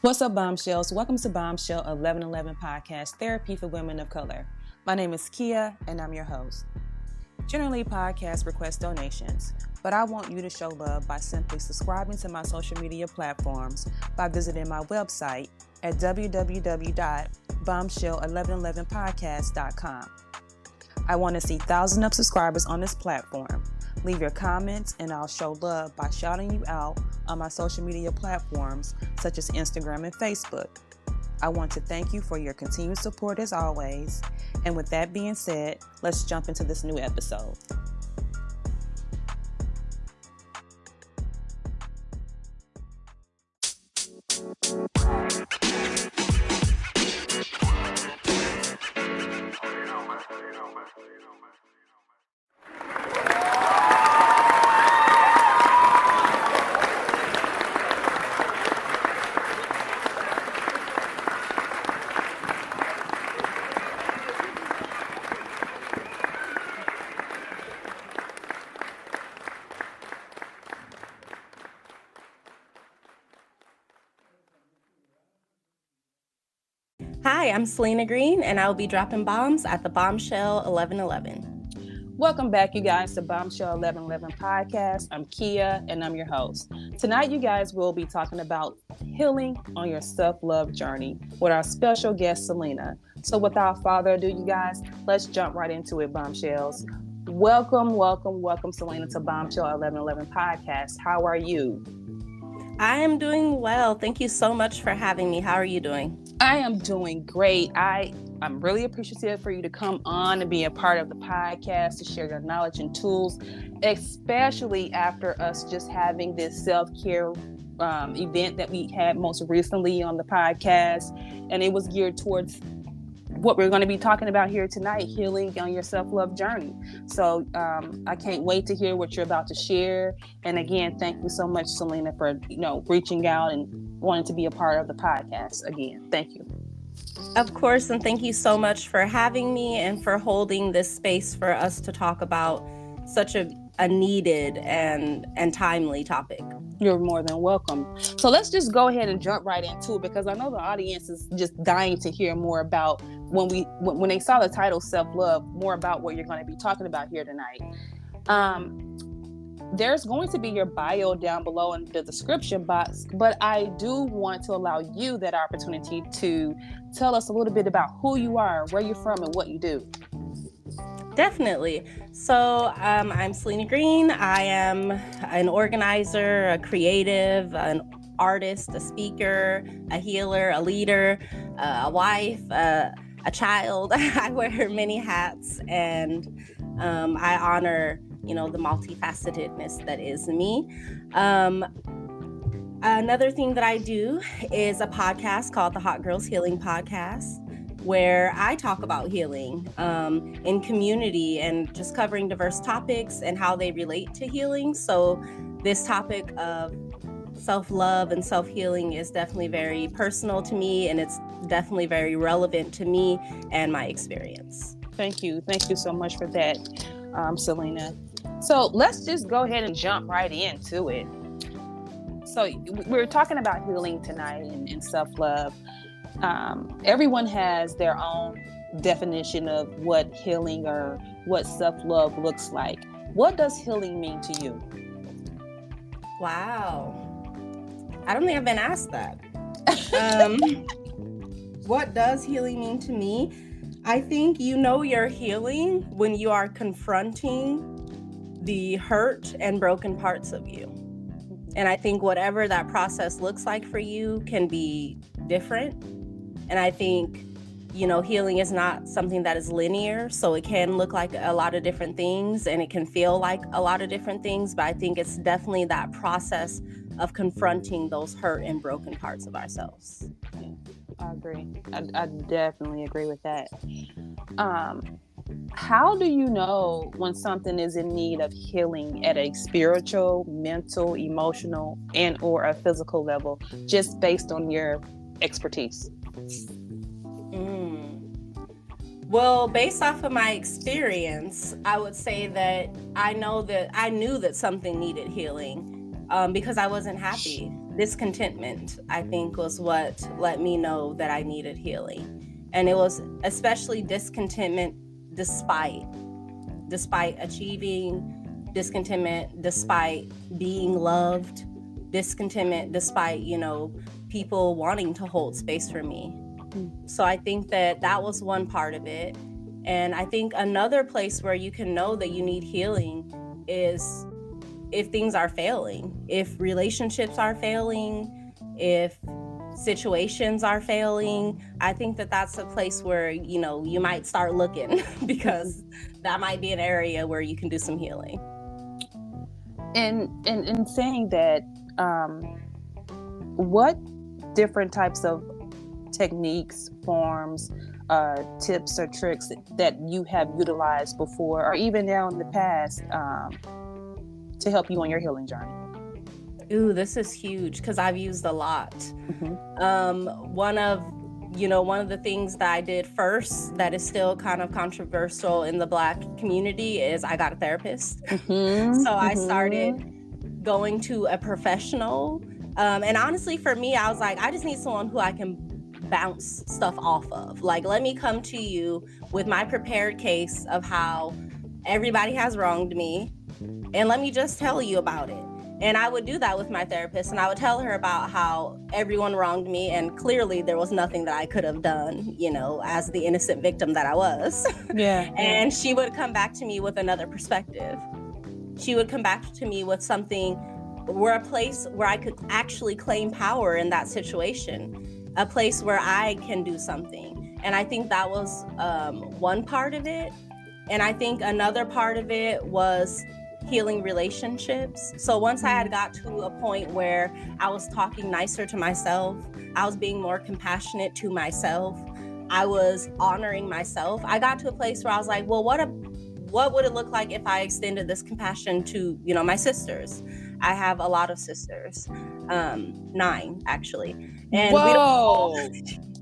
What's up, Bombshells? Welcome to Bombshell 1111 Podcast, Therapy for Women of Color. My name is Kia, and I'm your host. Generally, podcasts request donations, but I want you to show love by simply subscribing to my social media platforms by visiting my website at www.bombshell1111podcast.com. I want to see thousands of subscribers on this platform. Leave your comments and I'll show love by shouting you out on my social media platforms such as Instagram and Facebook. I want to thank you for your continued support as always. And with that being said, let's jump into this new episode. Hi, I'm Salenna Green, and I'll be dropping bombs at the Bombshell 1111. Welcome back, you guys, to Bombshell 1111 Podcast. I'm Kia, and I'm your host. Tonight, you guys will be talking about healing on your self-love journey with our special guest, Salenna. So without further ado, you guys, let's jump right into it, Bombshells. Welcome, Salenna, to Bombshell 1111 Podcast. How are you? I am doing well. Thank you so much for having me. How are you doing? I am doing great. I'm really appreciative for you to come on and be a part of the podcast, to share your knowledge and tools, especially after us just having this self-care event that we had most recently on the podcast. And it was geared towards what we're going to be talking about here tonight, healing on your self-love journey. So I can't wait to hear what you're about to share. And again, thank you so much, Salenna, for reaching out and wanting to be a part of the podcast. Again, thank you. Of course, and thank you so much for having me and for holding this space for us to talk about such a needed and timely topic. You're more than welcome. So let's just go ahead and jump right into it, because I know the audience is just dying to hear more about when they saw the title self-love, more about what you're going to be talking about here tonight. There's going to be your bio down below in the description box, but I do want to allow you that opportunity to tell us a little bit about who you are, where you're from, and what you do. Definitely. So I'm Salenna Green. I am an organizer, a creative, an artist, a speaker, a healer, a leader, a wife, a child. I wear many hats, and I honor, the multifacetedness that is me. Another thing that I do is a podcast called the Hot Girls Healing Podcast, where I talk about healing in community and just covering diverse topics and how they relate to healing. So this topic of self-love and self-healing is definitely very personal to me, and it's definitely very relevant to me and my experience. Thank you so much for that, Salenna. So let's just go ahead and jump right into it. So we're talking about healing tonight and self-love. Everyone has their own definition of what healing or what self-love looks like. What does healing mean to you? Wow. I don't think I've been asked that. What does healing mean to me? I think you're healing when you are confronting the hurt and broken parts of you. And I think whatever that process looks like for you can be different. And I think, healing is not something that is linear. So it can look like a lot of different things and it can feel like a lot of different things. But I think it's definitely that process of confronting those hurt and broken parts of ourselves. I agree. I definitely agree with that. How do you know when something is in need of healing at a spiritual, mental, emotional, and or a physical level, just based on your expertise? Well, based off of my experience, I would say that I knew that something needed healing because I wasn't happy. discontentment, I think, was what let me know that I needed healing. And it was especially discontentment despite achieving, discontentment despite being loved, discontentment despite, people wanting to hold space for me. So I think that was one part of it. And I think another place where you can know that you need healing is if things are failing, if relationships are failing, if situations are failing. I think that's a place where, you might start looking because that might be an area where you can do some healing. And in saying that, what different types of techniques, forms, tips or tricks that you have utilized before or even now in the past to help you on your healing journey? Ooh, this is huge because I've used a lot. One of the things that I did first that is still kind of controversial in the Black community is I got a therapist. So I started going to a professional. And honestly, for me, I was like, I just need someone who I can bounce stuff off of. Like, let me come to you with my prepared case of how everybody has wronged me, and let me just tell you about it. And I would do that with my therapist, and I would tell her about how everyone wronged me, and clearly there was nothing that I could have done, as the innocent victim that I was. Yeah. And she would come back to me with another perspective. She would come back to me with something, a place where I could actually claim power in that situation, a place where I can do something. And I think that was one part of it. And I think another part of it was healing relationships. So once I had got to a point where I was talking nicer to myself, I was being more compassionate to myself, I was honoring myself, I got to a place where I was like, well, what would it look like if I extended this compassion to, my sisters? I have a lot of sisters, 9 actually. And Whoa. we don't all,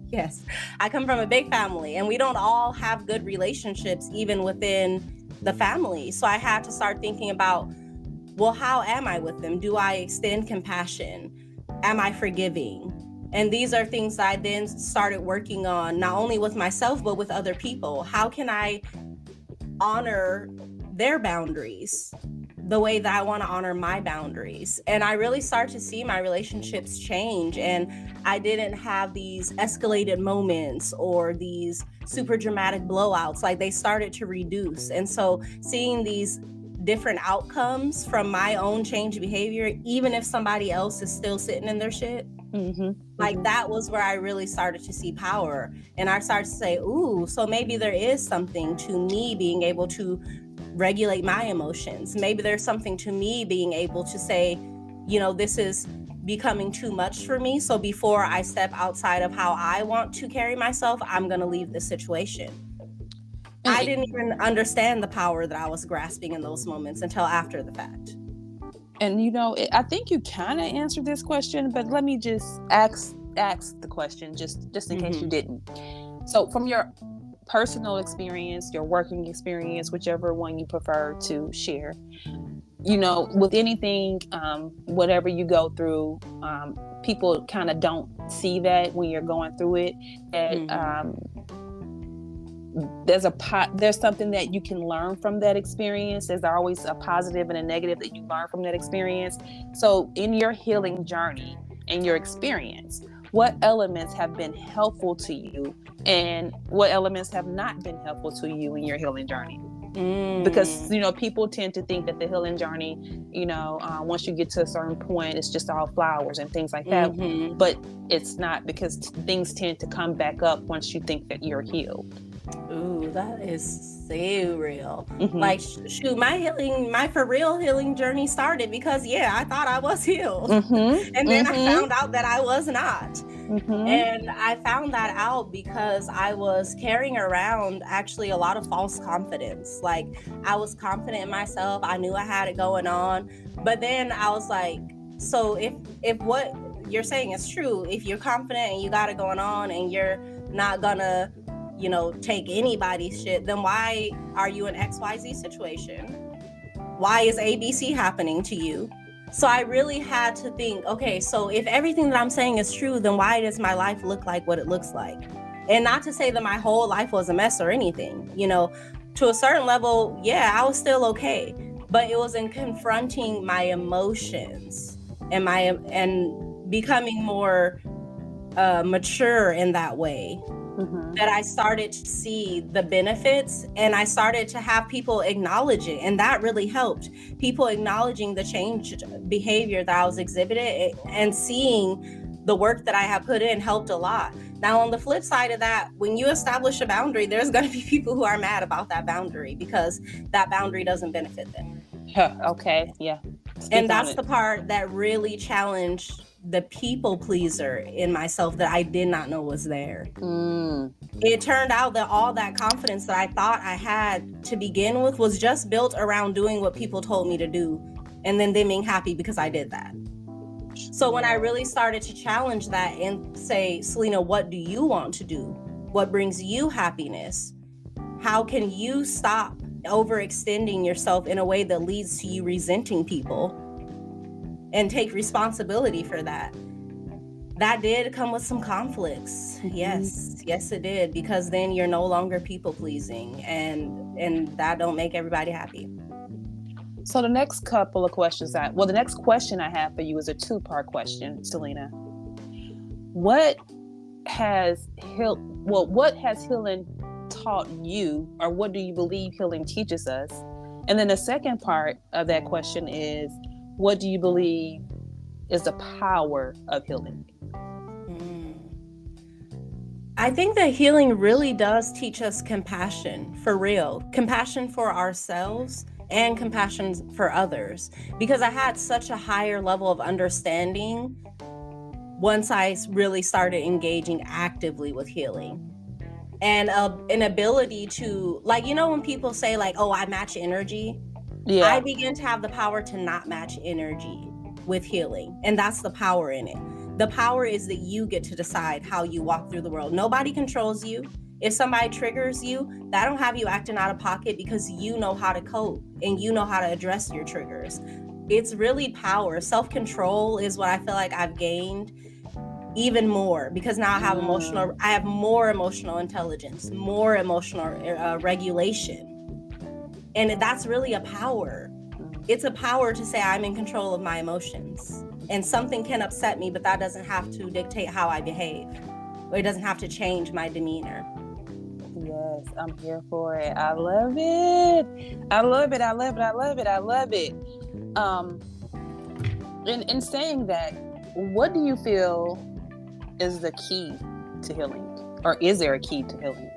yes, I come from a big family, and we don't all have good relationships even within the family. So I had to start thinking about, well, how am I with them? Do I extend compassion? Am I forgiving? And these are things that I then started working on, not only with myself, but with other people. How can I honor their boundaries the way that I want to honor my boundaries? And I really start to see my relationships change, and I didn't have these escalated moments or these super dramatic blowouts. Like, they started to reduce. And so seeing these different outcomes from my own change behavior, even if somebody else is still sitting in their shit, that was where I really started to see power. And I started to say, ooh, so maybe there is something to me being able to regulate my emotions. Maybe there's something to me being able to say, this is becoming too much for me. So before I step outside of how I want to carry myself, I'm going to leave this situation. I didn't even understand the power that I was grasping in those moments until after the fact. And I think you kind of answered this question, but let me just ask the question just in case you didn't. So from your personal experience, your working experience, whichever one you prefer to share, with anything, whatever you go through, people kind of don't see that when you're going through it, that there's something that you can learn from that experience. There's always a positive and a negative that you learn from that experience. So in your healing journey and your experience, what elements have been helpful to you and what elements have not been helpful to you in your healing journey? Because people tend to think that the healing journey, once you get to a certain point, it's just all flowers and things like that. But it's not, because things tend to come back up once you think that you're healed. Ooh, that is so real. Like, shoot, my for real healing journey started because I thought I was healed, and then I found out that I was not. And I found that out because I was carrying around actually a lot of false confidence. Like, I was confident in myself, I knew I had it going on, but then I was like, so if what you're saying is true, if you're confident and you got it going on and you're not gonna take anybody's shit, then why are you in XYZ situation? Why is ABC happening to you? So I really had to think, okay, so if everything that I'm saying is true, then why does my life look like what it looks like? And not to say that my whole life was a mess or anything, to a certain level, yeah, I was still okay. But it was in confronting my emotions and becoming more mature in that way, that I started to see the benefits, and I started to have people acknowledge it. And that really helped. People acknowledging the changed behavior that I was exhibiting and seeing the work that I have put in helped a lot. Now, on the flip side of that, when you establish a boundary, there's going to be people who are mad about that boundary because that boundary doesn't benefit them. Okay, yeah. And that's the part that really challenged the people pleaser in myself that I did not know was there. It turned out that all that confidence that I thought I had to begin with was just built around doing what people told me to do and then them being happy because I did that. So when I really started to challenge that and say, Salenna, what do you want to do? What brings you happiness? How can you stop overextending yourself in a way that leads to you resenting people and take responsibility for that? That did come with some conflicts. Yes, it did, because then you're no longer people pleasing, and that don't make everybody happy. So the next couple of questions the next question I have for you is a two-part question, Salenna. What has healing taught you, or what do you believe healing teaches us? And then the second part of that question is, what do you believe is the power of healing? I think that healing really does teach us compassion, for real. Compassion for ourselves and compassion for others. Because I had such a higher level of understanding once I really started engaging actively with healing. And an ability to, when people say I match energy. Yeah. I begin to have the power to not match energy with healing. And that's the power in it. The power is that you get to decide how you walk through the world. Nobody controls you. If somebody triggers you, that don't have you acting out of pocket, because you know how to cope and you know how to address your triggers. It's really power. Self-control is what I feel like I've gained even more, because now I have more emotional intelligence, more emotional regulation. And that's really a power. It's a power to say I'm in control of my emotions. And something can upset me, but that doesn't have to dictate how I behave. Or it doesn't have to change my demeanor. Yes, I'm here for it. I love it. I love it. I love it. I love it. I love it. In saying that, what do you feel is the key to healing? Or is there a key to healing?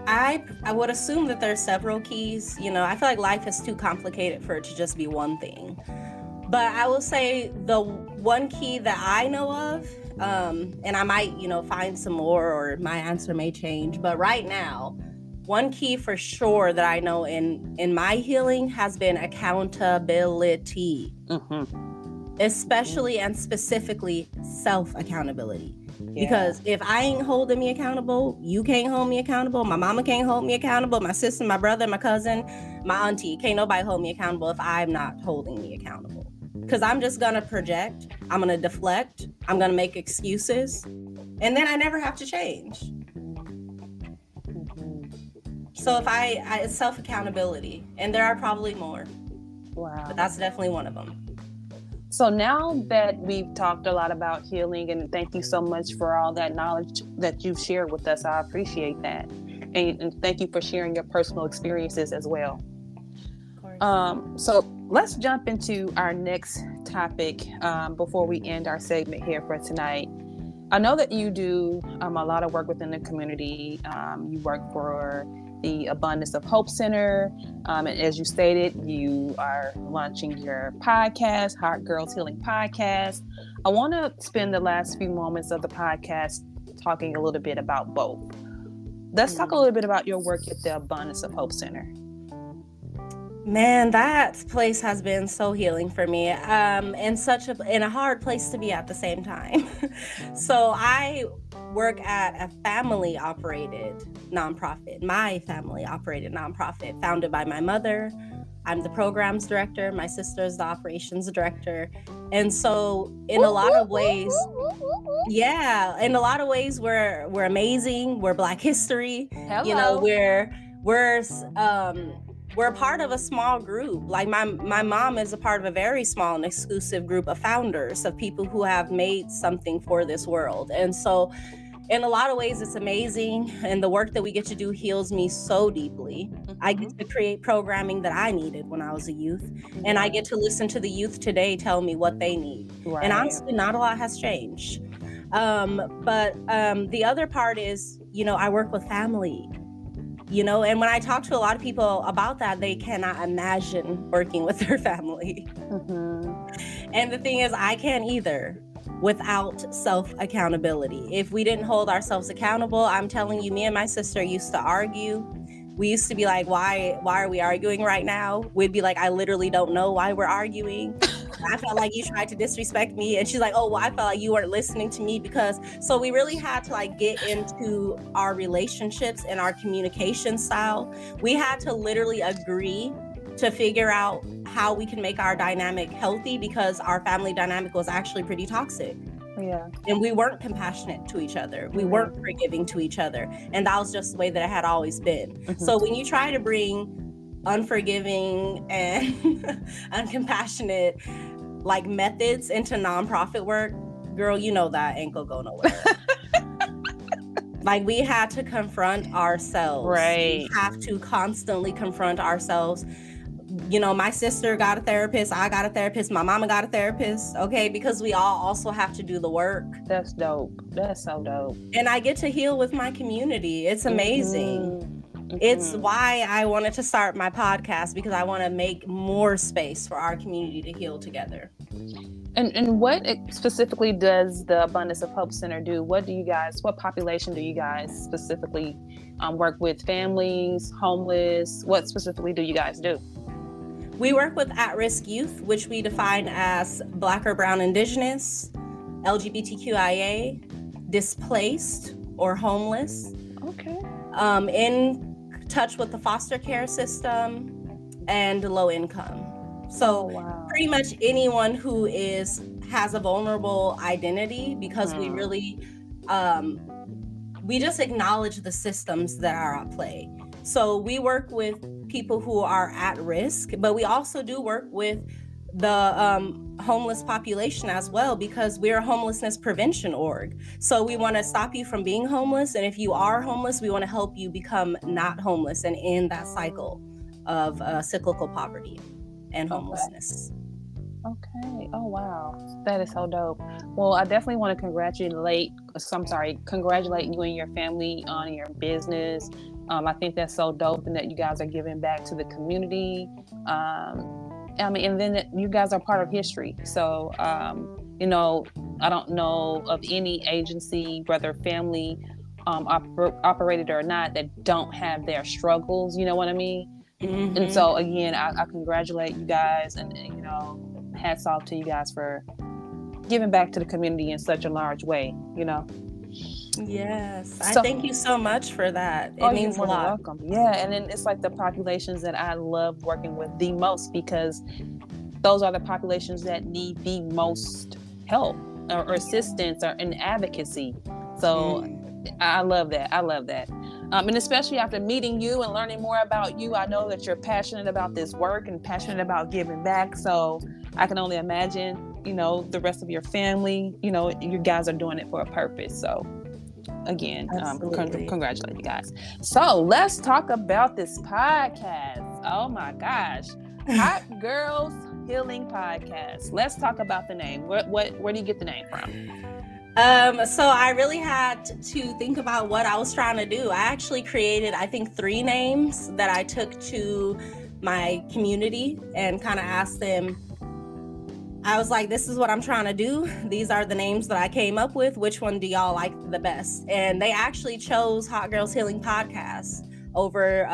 I would assume that there's several keys. I feel like life is too complicated for it to just be one thing. But I will say the one key that I know of, and I might, find some more, or my answer may change. But right now, one key for sure that I know in my healing has been accountability. Especially and specifically self-accountability. Because if I ain't holding me accountable, you can't hold me accountable. My mama can't hold me accountable. My sister, my brother, my cousin, my auntie, can't nobody hold me accountable if I'm not holding me accountable. Because I'm just going to project. I'm going to deflect. I'm going to make excuses. And then I never have to change. So if it's self-accountability. And there are probably more. Wow. But that's definitely one of them. So now that we've talked a lot about healing, and thank you so much for all that knowledge that you've shared with us. I appreciate that. And thank you for sharing your personal experiences as well. Of course. So let's jump into our next topic before we end our segment here for tonight. I know that you do a lot of work within the community. You work for the Abundance of Hope Center. And as you stated, you are launching your podcast, Heart Girls Healing Podcast. I want to spend the last few moments of the podcast talking a little bit about both. Let's talk a little bit about your work at the Abundance of Hope Center. Man, that place has been so healing for me, and in a hard place to be at the same time. So I work at a family-operated nonprofit, founded by my mother, I'm the programs director. My sister is the operations director. And so in a lot of ways, we're amazing. We're Black history. Hello. You know, we're part of a small group. Like my mom is a part of a very small and exclusive group of founders, of people who have made something for this world. And so in a lot of ways, it's amazing. And the work that we get to do heals me so deeply. I get to create programming that I needed when I was a youth. And I get to listen to the youth today tell me what they need. Right. And honestly, not a lot has changed. But the other part is, you know, I work with family. You know, and when I talk to a lot of people about that, they cannot imagine working with their family. And the thing is, I can't either, without self-accountability. If we didn't hold ourselves accountable, I'm telling you, me and my sister used to argue. We used to be like, why are we arguing right now? We'd be like, I literally don't know why we're arguing. I felt like you tried to disrespect me. And she's like, oh, well, I felt like you weren't listening to me so we really had to like get into our relationships and our communication style. We had to literally agree to figure out how we can make our dynamic healthy, because our family dynamic was actually pretty toxic. Yeah. And we weren't compassionate to each other. We weren't forgiving to each other. And that was just the way that it had always been. So when you try to bring unforgiving and uncompassionate like methods into nonprofit work, girl, you know that ain't gonna go nowhere. Like, we had to confront ourselves. Right. We have to constantly confront ourselves. You know, my sister got a therapist, I got a therapist, my mama got a therapist, okay? Because we all also have to do the work. That's dope. That's so dope. And I get to heal with my community. It's amazing. It's why I wanted to start my podcast, because I want to make more space for our community to heal together. And what specifically does the Abundance of Hope Center do? What population do you guys specifically work with? Families, homeless? What specifically do you guys do? We work with at-risk youth, which we define as Black or Brown Indigenous, LGBTQIA, displaced or homeless. Okay. In touch with the foster care system, and low income. So pretty much anyone who has a vulnerable identity, because we really, we just acknowledge the systems that are at play. So we work with people who are at risk, but we also do work with the homeless population as well, because we're a homelessness prevention org. So we want to stop you from being homeless. And if you are homeless, we want to help you become not homeless and end that cycle of cyclical poverty and homelessness. Okay. Oh, wow. That is so dope. Well, I definitely want to congratulate you and your family on your business. I think that's so dope, and that you guys are giving back to the community. And then you guys are part of history. So, you know, I don't know of any agency, whether family operated or not, that don't have their struggles. You know what I mean? Mm-hmm. And so, again, I congratulate you guys, and, you know, hats off to you guys for giving back to the community in such a large way, you know? Yes. I thank you so much for that. It means a lot. Welcome. Yeah. And then it's like the populations that I love working with the most, because those are the populations that need the most help or assistance or an advocacy. So I love that. And especially after meeting you and learning more about you, I know that you're passionate about this work and passionate about giving back. So I can only imagine, you know, the rest of your family, you know, you guys are doing it for a purpose. So again, congratulate you guys. So let's talk about this podcast. Oh my gosh. Hot Girls Healing Podcast. Let's talk about the name. Where do you get the name from? So I really had to think about what I was trying to do. I actually created, I think, 3 names that I took to my community and kind of asked them. I was like, this is what I'm trying to do. These are the names that I came up with. Which one do y'all like the best? And they actually chose Hot Girls Healing Podcast over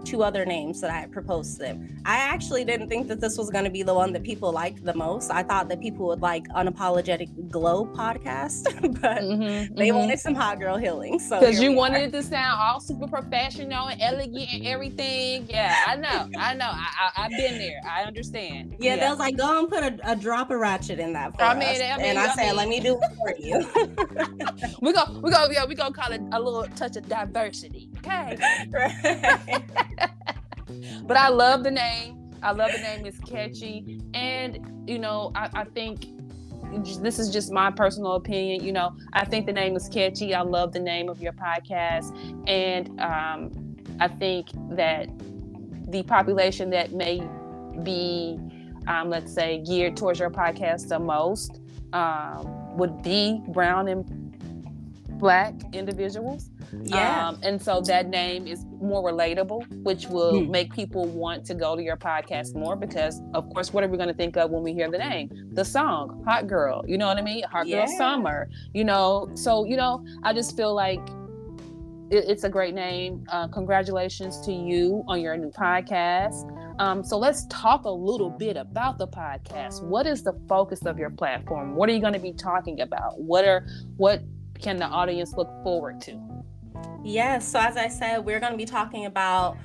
2 other names that I had proposed to them. I actually didn't think that this was going to be the one that people liked the most. I thought that people would like Unapologetic Glow podcast, but they wanted some hot girl healing. So because you wanted it to sound all super professional and elegant and everything. Yeah, I know. I've been there. I understand. Yeah, they was like, go and put a drop of ratchet in that for us. And I said, let me do it for you. We're gonna call it a little touch of diversity. Okay. Right. But I love the name. It's catchy. And, you know, I think this is just my personal opinion. You know, I think the name is catchy. I love the name of your podcast. And I think that the population that may be, let's say, geared towards your podcast the most would be brown and Black individuals. Yeah. And so that name is more relatable, which will make people want to go to your podcast more because, of course, what are we going to think of when we hear the name? The song, Hot Girl. You know what I mean? Hot Girl Summer. You know, so, you know, I just feel like it's a great name. Congratulations to you on your new podcast. So let's talk a little bit about the podcast. What is the focus of your platform? What are you going to be talking about? What can the audience look forward to? Yes. So as I said, we're going to be talking about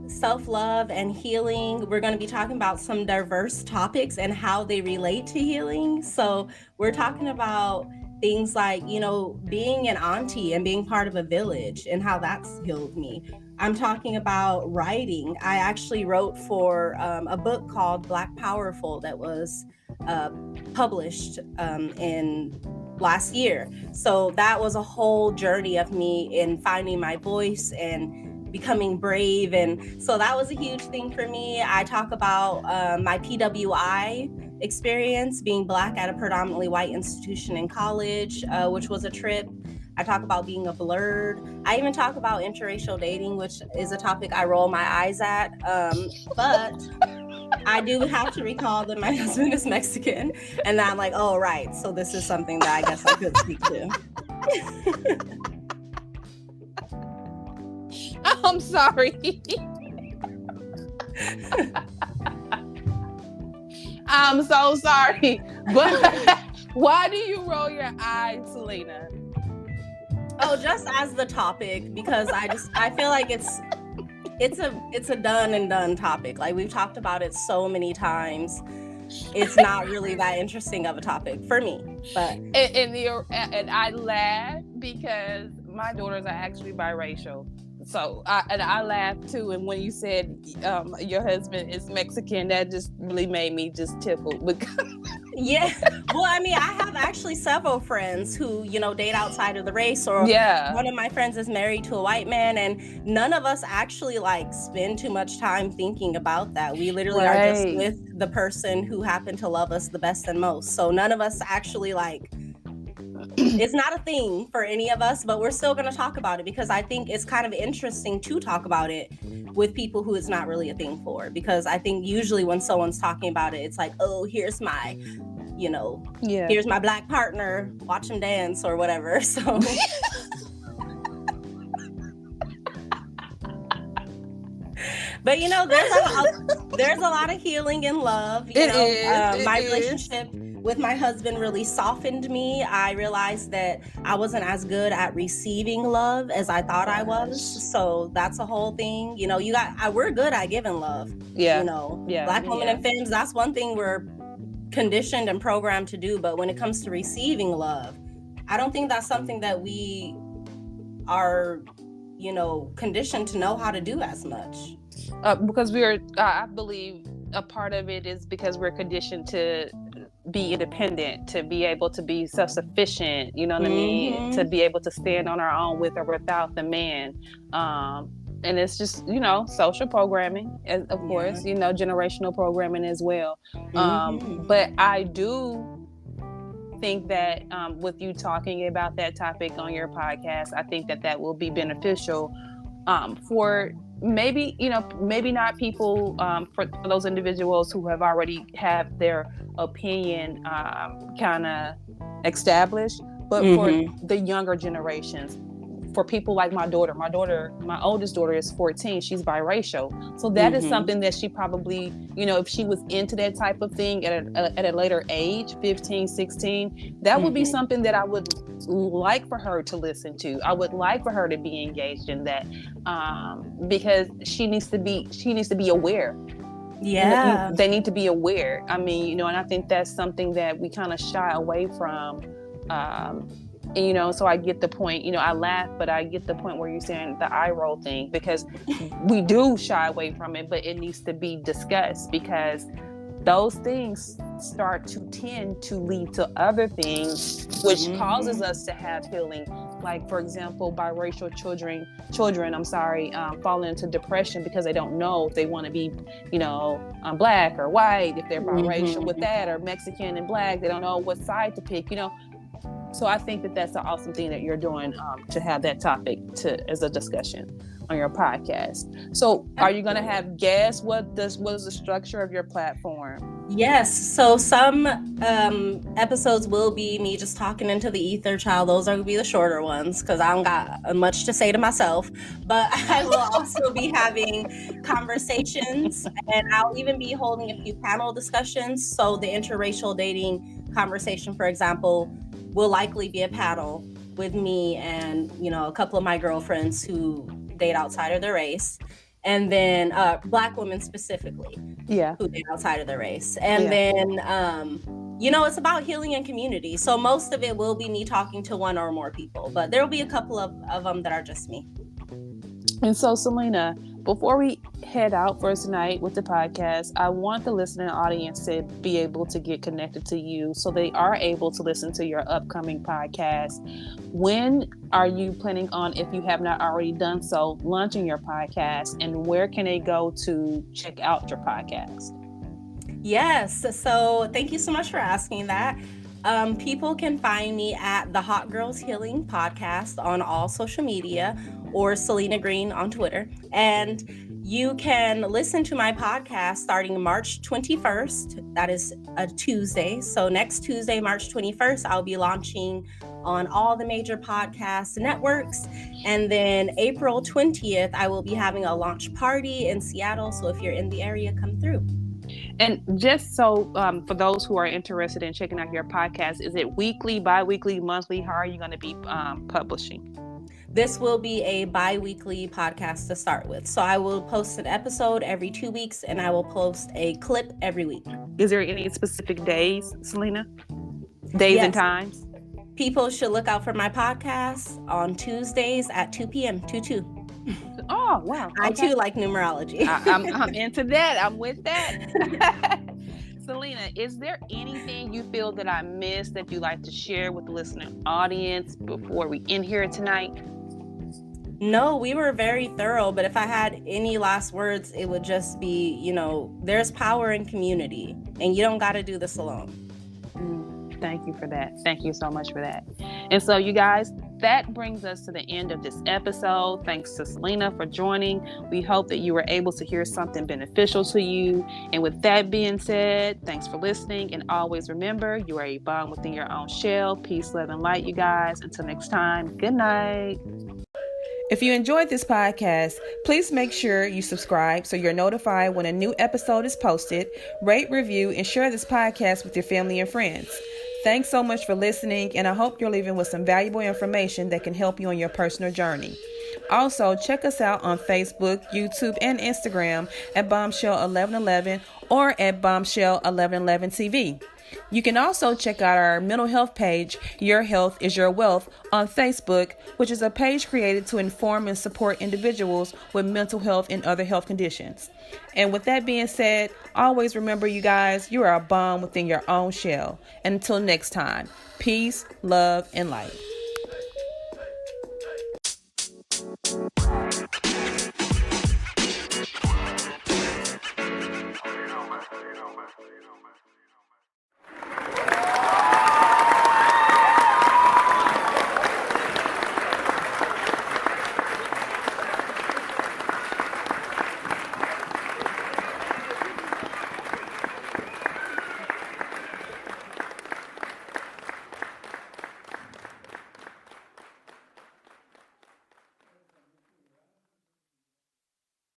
self-love and healing. We're going to be talking about some diverse topics and how they relate to healing. So we're talking about things like, you know, being an auntie and being part of a village and how that's healed me. I'm talking about writing. I actually wrote for a book called Black Powerful that was published in last year. So that was a whole journey of me in finding my voice and becoming brave. And so that was a huge thing for me. I talk about my PWI experience, being Black at a predominantly white institution in college, which was a trip. I talk about being a blurred. I even talk about interracial dating, which is a topic I roll my eyes at. But I do have to recall that my husband is Mexican, and I'm like, oh, right. So this is something that I guess I could speak to. I'm sorry. I'm so sorry. But why do you roll your eyes, Salenna? Oh, just as the topic, because I feel like it's a done and done topic. Like we've talked about it so many times. It's not really that interesting of a topic for me. But and I laugh because my daughters are actually biracial. So I laughed too. And when you said your husband is Mexican, that just really made me just tickle. Yeah. Well, I mean, I have actually several friends who, you know, date outside of the race, or one of my friends is married to a white man, and none of us actually like spend too much time thinking about that. We literally are just with the person who happened to love us the best and most. So none of us actually like, it's not a thing for any of us, but we're still going to talk about it because I think it's kind of interesting to talk about it with people who it's not really a thing for. Because I think usually when someone's talking about it, it's like, oh, here's my, you know, here's my Black partner, watch him dance or whatever. So but you know, there's a lot of healing in love. My relationship with my husband really softened me. I realized that I wasn't as good at receiving love as I thought I was. So that's a whole thing. You know, we're good at giving love. Yeah. You know, Black women and femmes, that's one thing we're conditioned and programmed to do. But when it comes to receiving love, I don't think that's something that we are, you know, conditioned to know how to do as much. Because I believe a part of it is because we're conditioned to be independent, to be able to be self-sufficient, you know what I mean? To be able to stand on our own with or without the man. And it's just, you know, social programming, of course, you know, generational programming as well. But I do think that with you talking about that topic on your podcast, I think that will be beneficial for maybe not people, for those individuals who have already have their opinion kind of established, but for the younger generations, for people like my oldest daughter is 14. She's biracial. So that is something that she probably, if she was into that type of thing at a later age, 15, 16, that would be something that I would like for her to listen to. I would like for her to be engaged in that, because she needs to be aware. Yeah. They need to be aware. I mean, and I think that's something that we kind of shy away from. So I get the point, I laugh, but I get the point where you're saying the eye roll thing, because we do shy away from it, but it needs to be discussed, because those things start to tend to lead to other things, which causes us to have healing. Like, for example, biracial children, fall into depression because they don't know if they want to be, black or white, if they're biracial with that, or Mexican and black, they don't know what side to pick, So I think that that's an awesome thing that you're doing, to have that topic as a discussion on your podcast. So are you going to have guests? What is the structure of your platform? Yes. So some episodes will be me just talking into the ether, child. Those are going to be the shorter ones because I don't got much to say to myself. But I will also be having conversations, and I'll even be holding a few panel discussions. So the interracial dating conversation, for example, will likely be a panel with me and, a couple of my girlfriends who date outside of their race. And then Black women specifically, who date outside of their race. And then, it's about healing and community. So most of it will be me talking to one or more people, but there will be a couple of them that are just me. And so, Salenna, before we head out for tonight with the podcast, I want the listening audience to be able to get connected to you so they are able to listen to your upcoming podcast. When are you planning on, if you have not already done so, launching your podcast, and where can they go to check out your podcast? Yes. So thank you so much for asking that. People can find me at the Hot Girls Healing Podcast on all social media, or Salenna Green on Twitter. And you can listen to my podcast starting March 21st. That is a Tuesday. So next Tuesday, March 21st, I'll be launching on all the major podcast networks. And then April 20th, I will be having a launch party in Seattle. So if you're in the area, come through. And just so for those who are interested in checking out your podcast, is it weekly, bi-weekly, monthly? How are you going to be publishing? This will be a bi-weekly podcast to start with. So I will post an episode every 2 weeks, and I will post a clip every week. Is there any specific days, Salenna? Days and times? People should look out for my podcast on Tuesdays at 2 p.m. 2-2. Oh, wow. Okay. I too like numerology. I'm into that. I'm with that. Salenna, is there anything you feel that I missed that you'd like to share with the listening audience before we end here tonight? No, we were very thorough, but if I had any last words, it would just be, there's power in community, and you don't got to do this alone. Thank you for that. Thank you so much for that. And so, you guys, that brings us to the end of this episode. Thanks to Salenna for joining. We hope that you were able to hear something beneficial to you. And with that being said, thanks for listening. And always remember, you are a bomb within your own shell. Peace, love, and light, you guys. Until next time, good night. If you enjoyed this podcast, please make sure you subscribe so you're notified when a new episode is posted. Rate, review, and share this podcast with your family and friends. Thanks so much for listening, and I hope you're leaving with some valuable information that can help you on your personal journey. Also, check us out on Facebook, YouTube, and Instagram at Bombshell1111 or at Bombshell1111 TV. You can also check out our mental health page, Your Health is Your Wealth, on Facebook, which is a page created to inform and support individuals with mental health and other health conditions. And with that being said, always remember, you guys, you are a bomb within your own shell. And until next time, peace, love, and light.